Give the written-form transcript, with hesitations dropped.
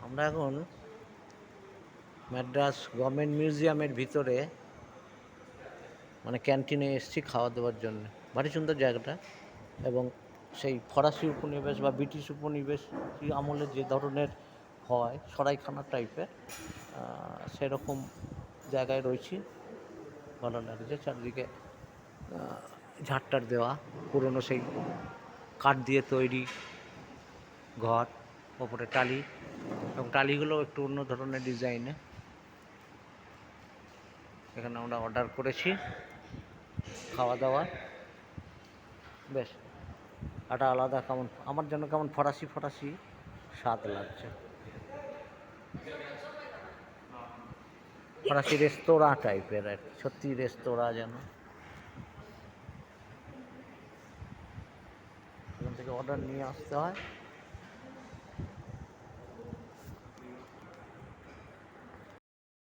আমরা এখন ম্যাড্রাস গভর্নমেন্ট মিউজিয়ামের ভিতরে মানে ক্যান্টিনে এসেছি খাওয়া দাওয়ার জন্য। ভারী সুন্দর জায়গাটা। এবং সেই ফরাসি উপনিবেশ বা ব্রিটিশ উপনিবেশী আমলে যে ধরনের হয় সরাইখানা টাইপের সেরকম জায়গায় রয়েছি। ভালো লাগছে। চারিদিকে ঝাড়টার দেওয়া পুরনো সেই কাঠ দিয়ে তৈরি ঘর, ওপরে টালি, এবং টালিগুলো একটু অন্য ধরনের ডিজাইনে। এখানে আমরা অর্ডার করেছি খাওয়া দাওয়া। বেশ একটা আলাদা কেমন আমার জন্য কেমন ফরাসি ফরাসি স্বাদ লাগছে। ফরাসি রেস্তোরাঁ টাইপের আর কি, সত্যি রেস্তোরাঁ যেন। এখান থেকে অর্ডার নিয়ে আসতে হয়।